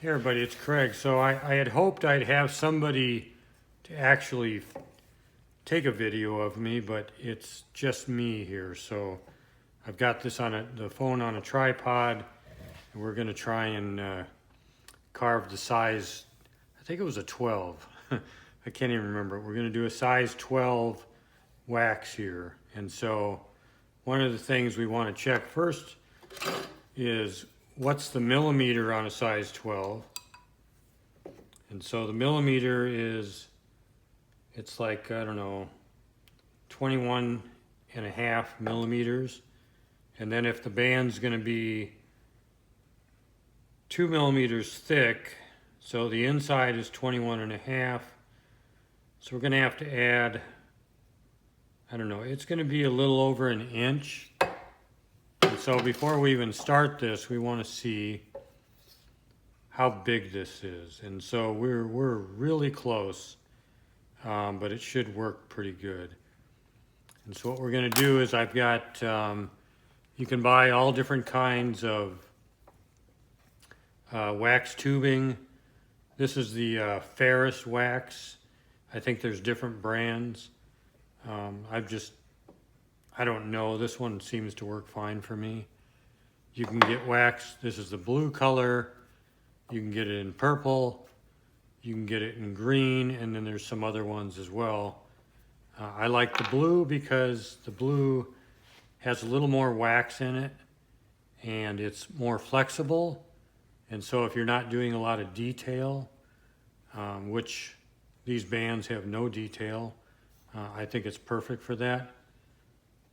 Hey everybody, it's Craig. So I had hoped I'd have somebody to actually take a video of me, but it's just me here. So I've got this on the phone on a tripod, and we're going to try and carve the size. I think it was a 12. I can't even remember. We're going to do a size 12 wax here. And so one of the things we want to check first is what's the millimeter on a size 12. And so the millimeter is, it's like, I don't know, 21 and a half millimeters. And then if the band's going to be 2 millimeters thick, so the inside is 21 and a half, so we're going to have to add, I don't know, it's going to be a little over an inch. And so before we even start this, we want to see how big this is. And so we're really close, but it should work pretty good. And so what we're going to do is I've got, you can buy all different kinds of wax tubing. This is the Ferris wax. I think there's different brands. I don't know, this one seems to work fine for me. You can get wax, this is the blue color, you can get it in purple, you can get it in green, and then there's some other ones as well. I like the blue because the blue has a little more wax in it and it's more flexible. And so if you're not doing a lot of detail, which these bands have no detail, I think it's perfect for that.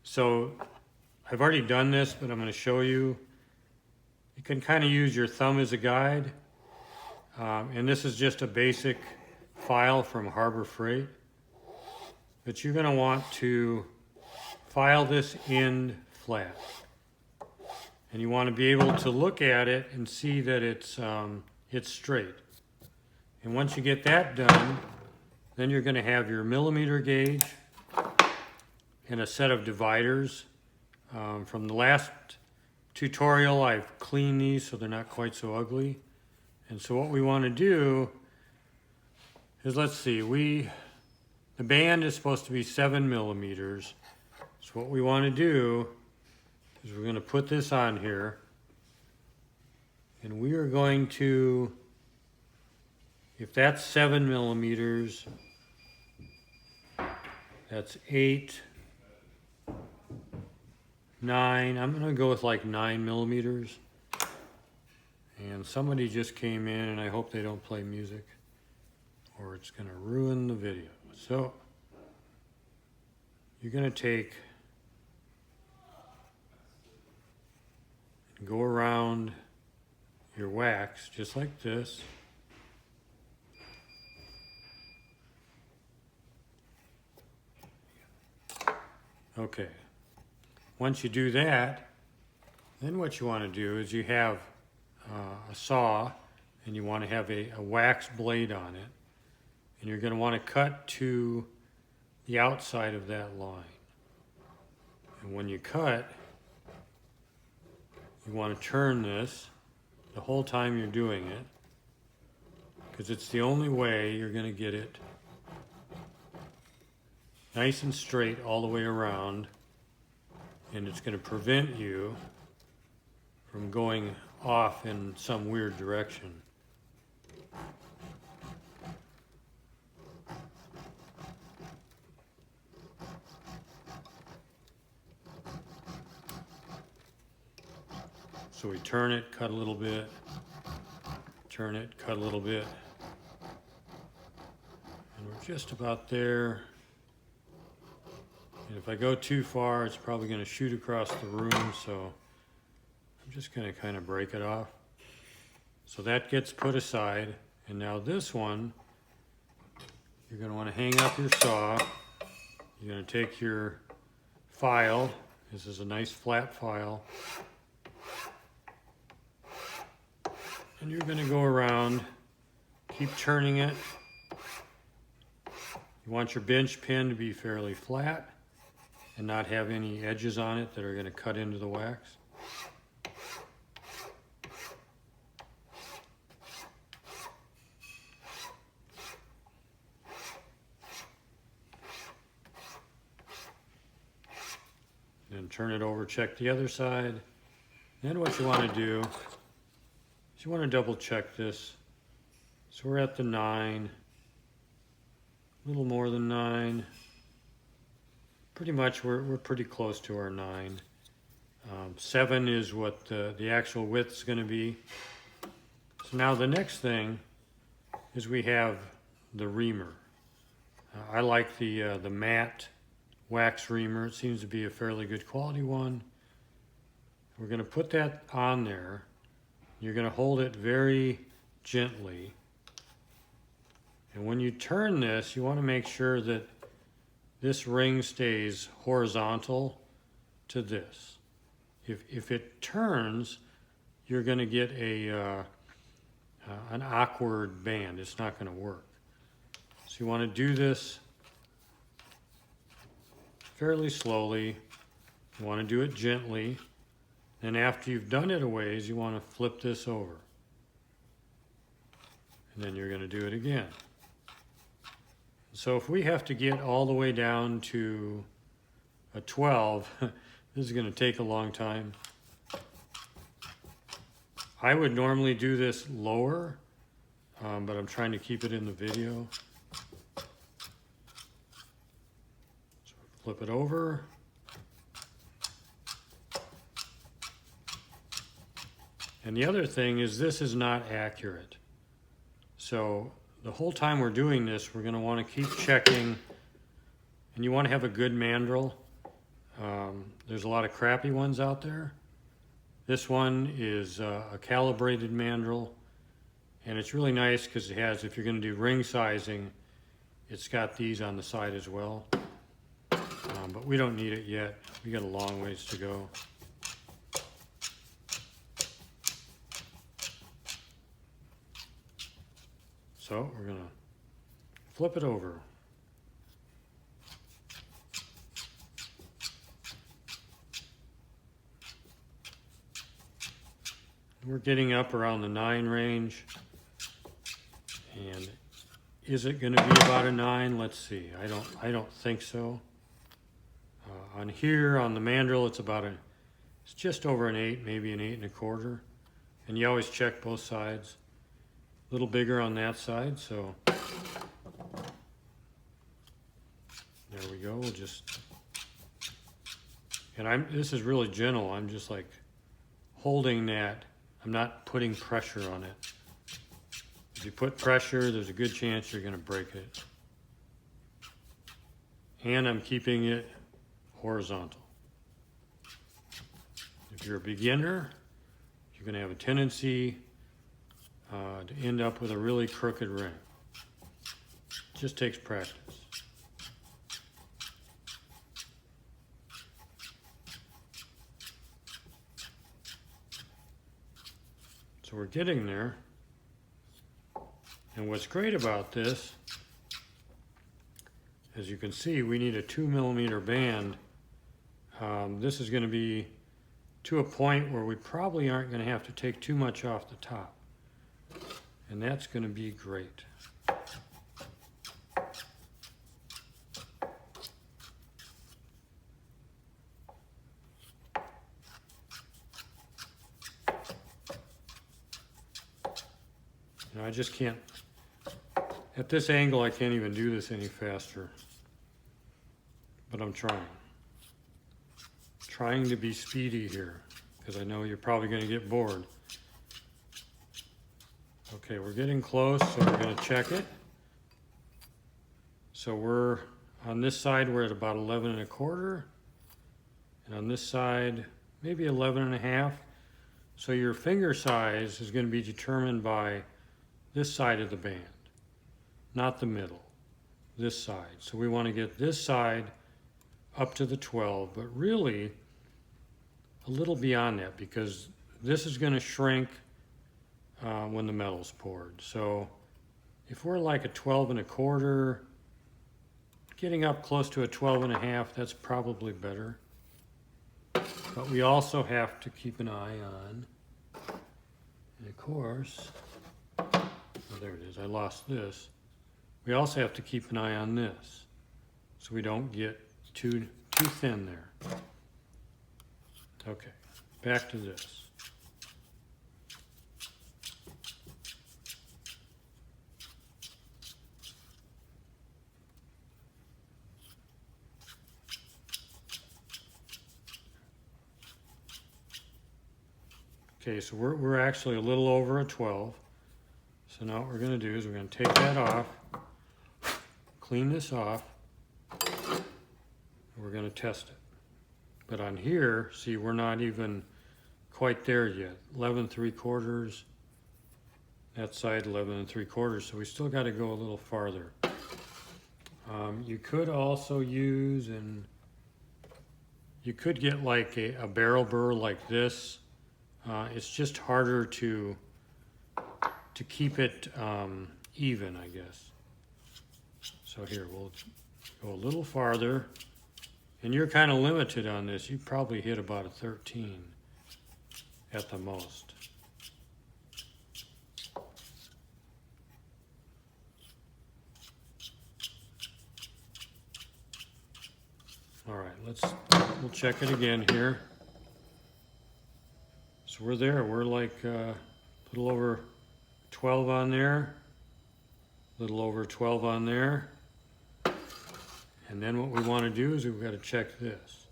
So I've already done this, but I'm going to show you. You can kind of use your thumb as a guide. And this is just a basic file from Harbor Freight. But you're going to want to file this end flat. And you want to be able to look at it and see that it's straight. And once you get that done, then you're going to have your millimeter gauge and a set of dividers. From the last tutorial, I've cleaned these so they're not quite so ugly. And so what we want to do is, let's see, the band is supposed to be 7 millimeters. So what we want to do is we're going to put this on here, and we are going to, if that's 7 millimeters, that's 8, 9, I'm going to go with like 9 millimeters. And somebody just came in, and I hope they don't play music or it's going to ruin the video. So you're going to take and go around your wax just like this. Okay. Once you do that, then what you want to do is you have a saw, and you want to have a wax blade on it, and you're going to want to cut to the outside of that line. And when you cut, you want to turn this the whole time you're doing it, because it's the only way you're going to get it nice and straight all the way around, and it's going to prevent you from going off in some weird direction. So we turn it, cut a little bit, turn it, cut a little bit, and we're just about there. And if I go too far, it's probably going to shoot across the room, so I'm just going to kind of break it off. So that gets put aside. And now this one, you're going to want to hang up your saw. You're going to take your file. This is a nice flat file. And you're going to go around, keep turning it. You want your bench pin to be fairly flat and not have any edges on it that are going to cut into the wax. turn it over, check the other side. Then what you want to do is you want to double check this. So we're at the 9, a little more than 9. Pretty much we're pretty close to our 9. 7 is what the actual width is going to be. So now the next thing is we have the reamer. I like the matte wax reamer. It seems to be a fairly good quality one. We're going to put that on there. You're going to hold it very gently. And when you turn this, you want to make sure that this ring stays horizontal to this. If it turns, you're going to get an awkward band. It's not going to work. So you want to do this fairly slowly. You want to do it gently. Then after you've done it a ways, you want to flip this over. And then you're going to do it again. So if we have to get all the way down to a 12, this is going to take a long time. I would normally do this lower, but I'm trying to keep it in the video. So flip it over. And the other thing is this is not accurate. So the whole time we're doing this, we're going to want to keep checking, and you want to have a good mandrel. There's a lot of crappy ones out there. This one is a calibrated mandrel, and it's really nice because it has, if you're going to do ring sizing, it's got these on the side as well. But we don't need it yet. We got a long ways to go. So we're going to flip it over. We're getting up around the 9 range. And is it going to be about a 9? Let's see. I don't think so. On here, on the mandrel, it's just over an 8, maybe an 8 1/4. And you always check both sides. A little bigger on that side, so there we go. We'll just, and this is really gentle. I'm just like holding that. I'm not putting pressure on it. If you put pressure, there's a good chance you're going to break it. And I'm keeping it horizontal. If you're a beginner, you're going to have a tendency to end up with a really crooked ring. It just takes practice. So we're getting there. And what's great about this, as you can see, we need a 2mm band. This is going to be to a point where we probably aren't going to have to take too much off the top. And that's going to be great. You know, I just can't, at this angle I can't even do this any faster. But I'm trying. Trying to be speedy here, because I know you're probably going to get bored. Okay, we're getting close, so we're going to check it. So we're, on this side, we're at about 11 1/4. And on this side, maybe 11 1/2. So your finger size is going to be determined by this side of the band, not the middle, this side. So we want to get this side up to the 12, but really a little beyond that, because this is going to shrink when the metal's poured. So if we're like a 12 1/4, getting up close to a 12 1/2, that's probably better. But we also have to keep an eye on, and of course, oh, there it is, I lost this. We also have to keep an eye on this, so we don't get too thin there. Okay, back to this. Okay, so we're actually a little over a 12. So now what we're going to do is we're going to take that off, clean this off, and we're going to test it. But on here, see, we're not even quite there yet. 11 3/4. That side 11 3/4. So we still got to go a little farther. You could also use, and you could get like a barrel burr like this. It's just harder to keep it even, I guess. So here, we'll go a little farther. And you're kind of limited on this. You probably hit about a 13 at the most. All right, we'll check it again here. So we're there. We're like a little over 12 on there, a little over 12 on there. And then what we want to do is we've got to check this.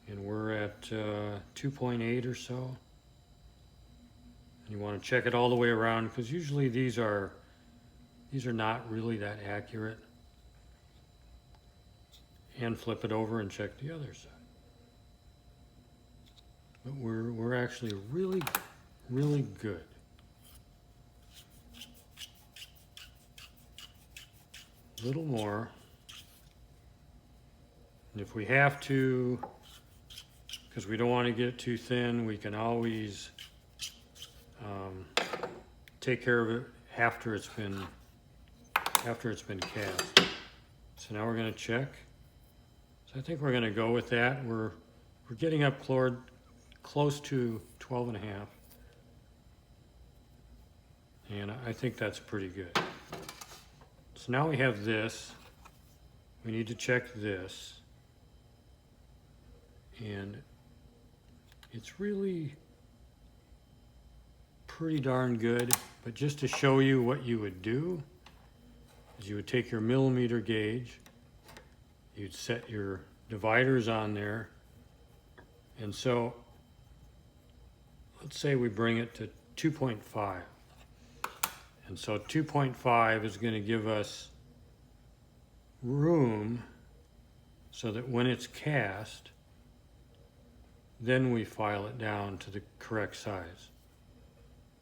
And we're at 2.8 or so. And you want to check it all the way around, because usually these are not really that accurate. And flip it over and check the other side. But we're actually really, really good. A little more. And if we have to, because we don't want to get it too thin, we can always take care of it after it's been cast. So now we're going to check. So I think we're going to go with that. We're getting up close to 12 and a half. And I think that's pretty good. So now we have this. We need to check this. And it's really pretty darn good. But just to show you what you would do, is you would take your millimeter gauge, you'd set your dividers on there. And so let's say we bring it to 2.5. And so 2.5 is going to give us room so that when it's cast, then we file it down to the correct size.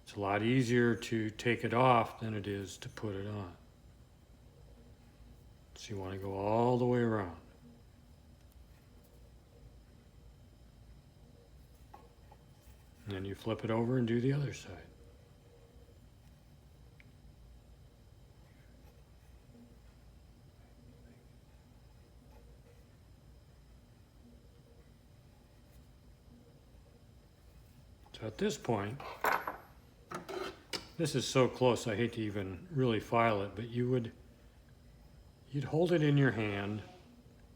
It's a lot easier to take it off than it is to put it on. So you want to go all the way around. And then you flip it over and do the other side. So at this point, this is so close I hate to even really file it, but you'd hold it in your hand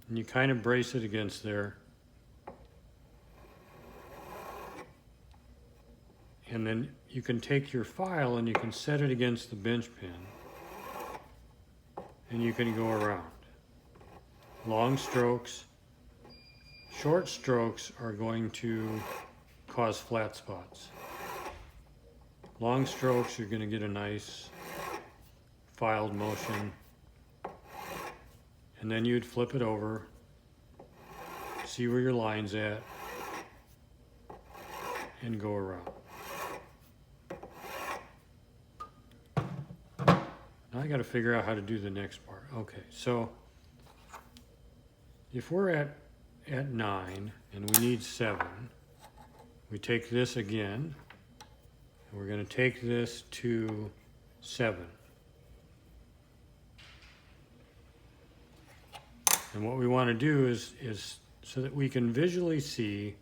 and you kind of brace it against there. And then you can take your file and you can set it against the bench pin and you can go around. Long strokes, short strokes are going to cause flat spots. Long strokes, you're going to get a nice filed motion. And then you'd flip it over, see where your line's at, and go around. Now I got to figure out how to do the next part. Okay, so if we're at 9 and we need 7, we take this again, and we're going to take this to 7. And what we want to do is so that we can visually see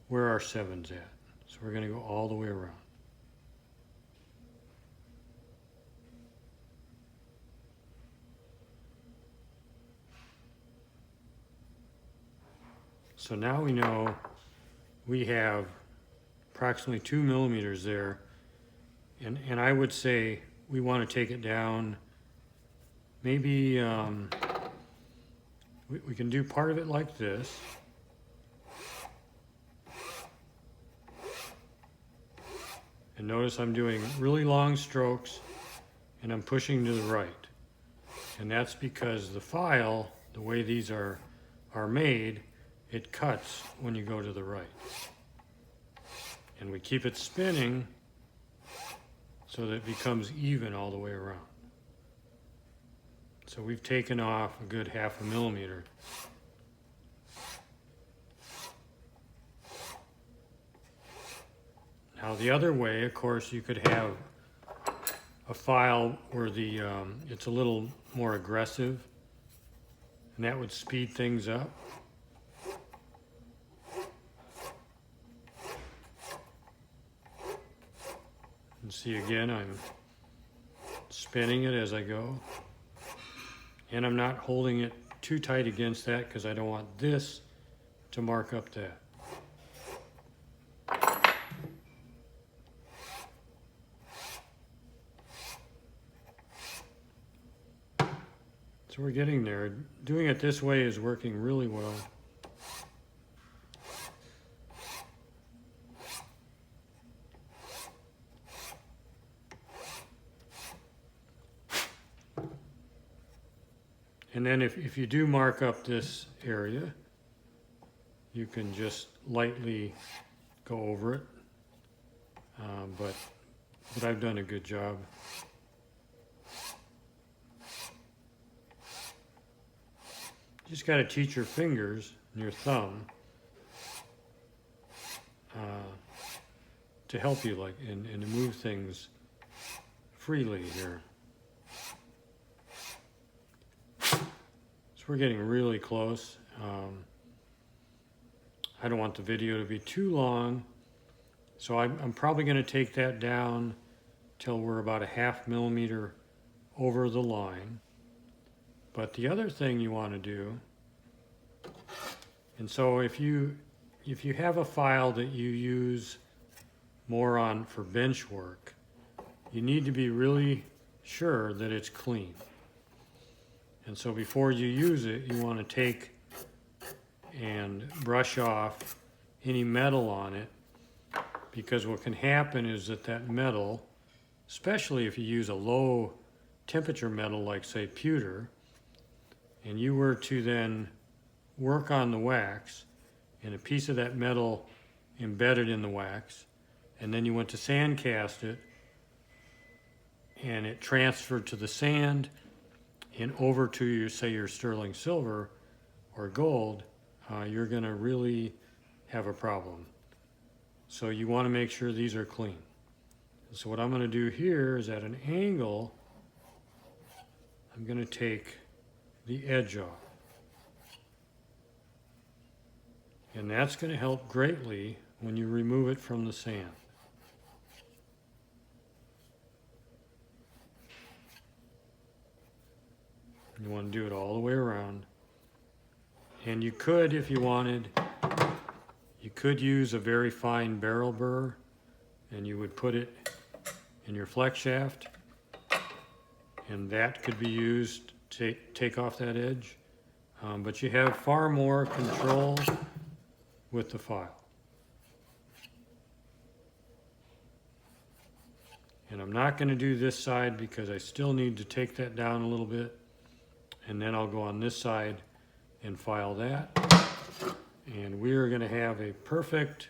where our 7's at. So we're going to go all the way around. So now we know we have approximately 2 millimeters there. And I would say we want to take it down, maybe we can do part of it like this. And notice I'm doing really long strokes and I'm pushing to the right. And that's because the file, the way these are made, it cuts when you go to the right. And we keep it spinning so that it becomes even all the way around. So we've taken off a good 1/2 millimeter. Now the other way, of course, you could have a file where it's a little more aggressive, and that would speed things up. And see again, I'm spinning it as I go. And I'm not holding it too tight against that because I don't want this to mark up that. So we're getting there. Doing it this way is working really well. And then if you do mark up this area, you can just lightly go over it. But I've done a good job. You just got to teach your fingers and your thumb to help you and to move things freely here. So we're getting really close. I don't want the video to be too long, so I'm probably going to take that down till we're about a 1/2 millimeter over the line. But the other thing you want to do, and so if you have a file that you use more for bench work, you need to be really sure that it's clean. And so before you use it, you want to take and brush off any metal on it, because what can happen is that metal, especially if you use a low temperature metal like say pewter, and you were to then work on the wax and a piece of that metal embedded in the wax, and then you went to sand cast it and it transferred to the sand and over to your sterling silver or gold, you're going to really have a problem. So you want to make sure these are clean. So what I'm going to do here is at an angle, I'm going to take the edge off. And that's going to help greatly when you remove it from the sand. You want to do it all the way around. And you could, if you wanted, you could use a very fine barrel burr, and you would put it in your flex shaft, and that could be used to take off that edge. But you have far more control with the file. And I'm not going to do this side because I still need to take that down a little bit. And then I'll go on this side and file that. And we are going to have a perfect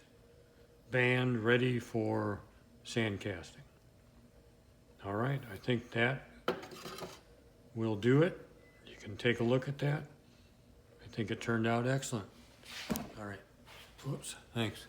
band ready for sand casting. All right, I think that will do it. You can take a look at that. I think it turned out excellent. All right. Whoops, thanks.